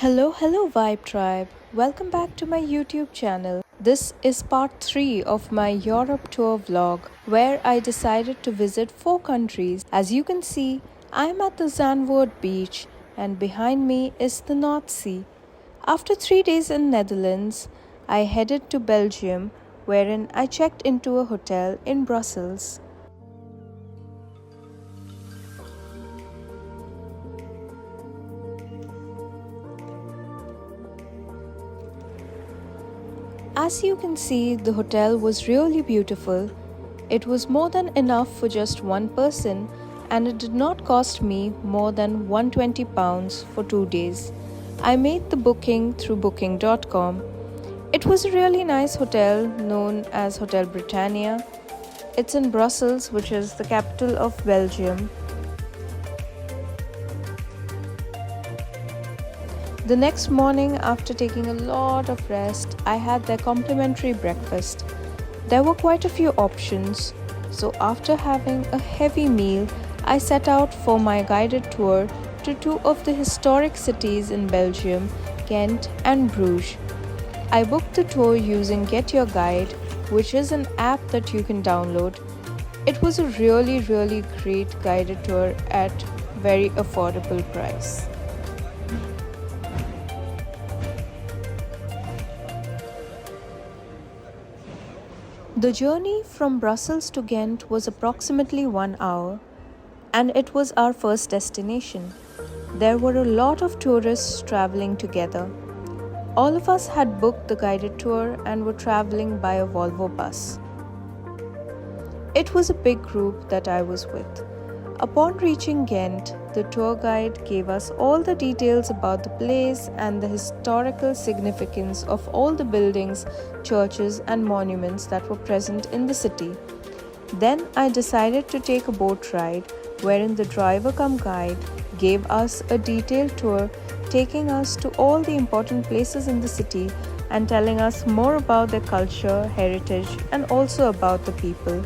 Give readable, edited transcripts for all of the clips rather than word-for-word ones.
Hello, Vibe Tribe. Welcome back to my YouTube channel. This is part 3 of my Europe tour vlog where I decided to visit 4 countries. As you can see, I'm at the Zandvoort beach and behind me is the North Sea. After 3 days in Netherlands, I headed to Belgium wherein I checked into a hotel in Brussels. As you can see, the hotel was really beautiful. It was more than enough for just one person and it did not cost me more than £120 for 2 days. I made the booking through booking.com. It was a really nice hotel known as Hotel Britannia. It's in Brussels, which is the capital of Belgium. The next morning, after taking a lot of rest, I had their complimentary breakfast. There were quite a few options, so after having a heavy meal, I set out for my guided tour to 2 of the historic cities in Belgium, Ghent and Bruges. I booked the tour using Get Your Guide, which is an app that you can download. It was a really great guided tour at very affordable price. The journey from Brussels to Ghent was approximately 1 hour, and it was our first destination. There were a lot of tourists traveling together. All of us had booked the guided tour and were traveling by a Volvo bus. It was a big group that I was with. Upon reaching Ghent, the tour guide gave us all the details about the place and the historical significance of all the buildings, churches and monuments that were present in the city. Then I decided to take a boat ride wherein the driver cum guide gave us a detailed tour, taking us to all the important places in the city and telling us more about their culture, heritage and also about the people.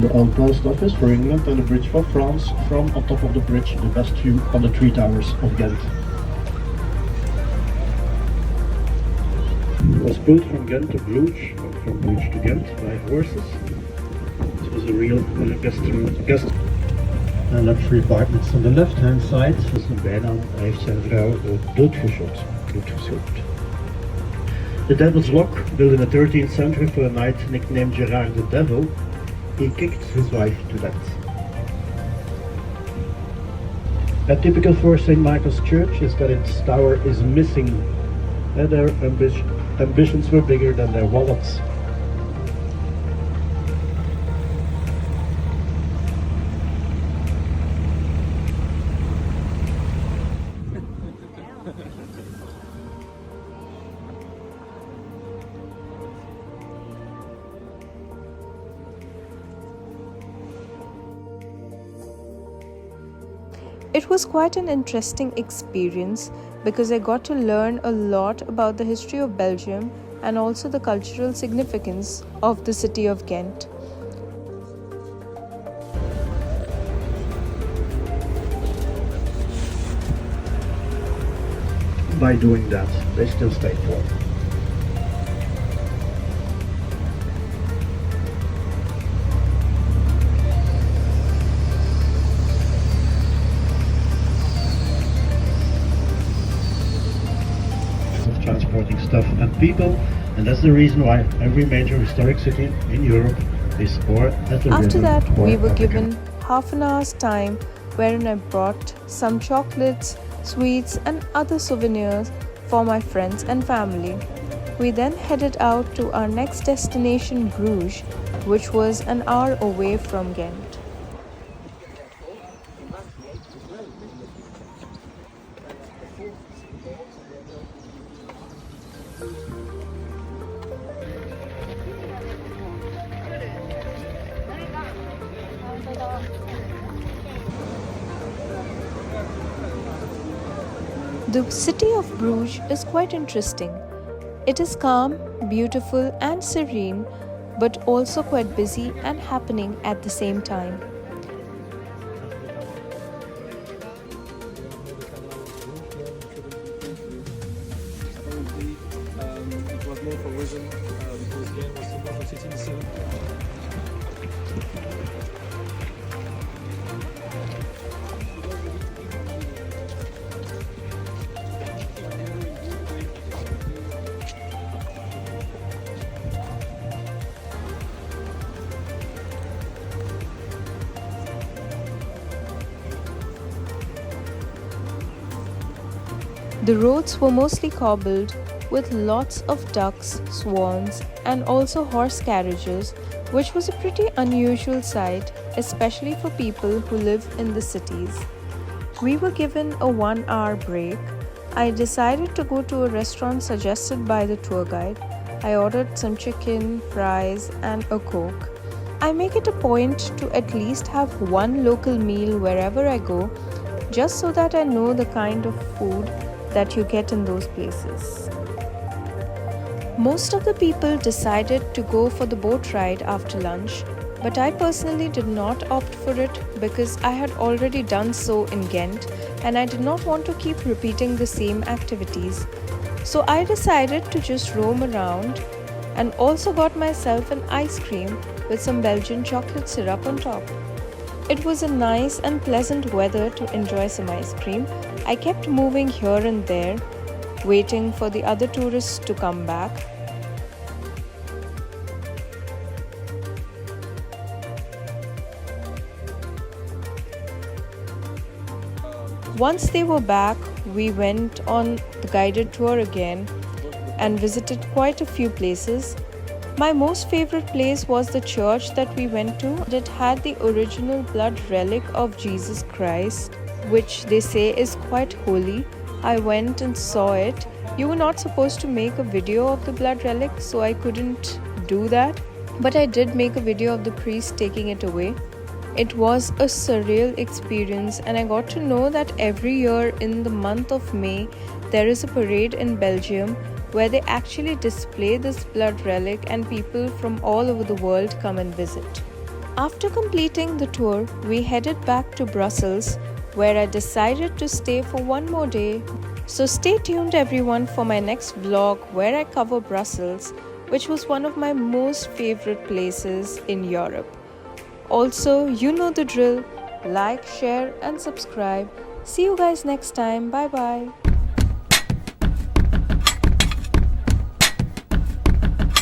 The old post office for England and the bridge for France. From on top of the bridge, the best view on the 3 towers of Ghent. It was built from Ghent to Bruges, or from Bruges to Ghent by horses. It was a real guest and luxury apartments. On the left hand side is een bijnaam. Hij heeft zijn vrouw doodgeschot. The Devil's Lock, built in the 13th century for a knight nicknamed Gerard the Devil. He kicked his wife to death. A typical for St. Michael's Church is that its tower is missing. Their ambitions were bigger than their wallets. It was quite an interesting experience because I got to learn a lot about the history of Belgium and also the cultural significance of the city of Ghent. By doing that, they still stay poor. Transporting stuff and people, and that's the reason why every major historic city in Europe is or at the After river that, or we were at the given half an hour's time wherein I brought some chocolates, sweets and other souvenirs for my friends and family. We then headed out to our next destination, Bruges, which was an hour away from Ghent. The city of Bruges is quite interesting. It is calm, beautiful, and serene, but also quite busy and happening at the same time. It was more for reason because again was more for sitting still. The roads were mostly cobbled with lots of ducks, swans, and also horse carriages, which was a pretty unusual sight, especially for people who live in the cities. We were given a 1 hour break. I decided to go to a restaurant suggested by the tour guide. I ordered some chicken, fries, and a coke. I make it a point to at least have one local meal wherever I go, just so that I know the kind of food that you get in those places. Most of the people decided to go for the boat ride after lunch, but I personally did not opt for it because I had already done so in Ghent and I did not want to keep repeating the same activities. So I decided to just roam around and also got myself an ice cream with some Belgian chocolate syrup on top. It was a nice and pleasant weather to enjoy some ice cream. I kept moving here and there, waiting for the other tourists to come back. Once they were back, we went on the guided tour again and visited quite a few places. My most favorite place was the church that we went to. It had the original blood relic of Jesus Christ, which they say is quite holy. I went and saw it. You were not supposed to make a video of the blood relic, so I couldn't do that. But I did make a video of the priest taking it away. It was a surreal experience, and I got to know that every year in the month of May, there is a parade in Belgium where they actually display this blood relic and people from all over the world come and visit. After completing the tour, we headed back to Brussels, where I decided to stay for one more day. So stay tuned everyone for my next vlog where I cover Brussels, which was one of my most favorite places in Europe. Also, you know the drill. Like, share and subscribe. See you guys next time. Bye bye.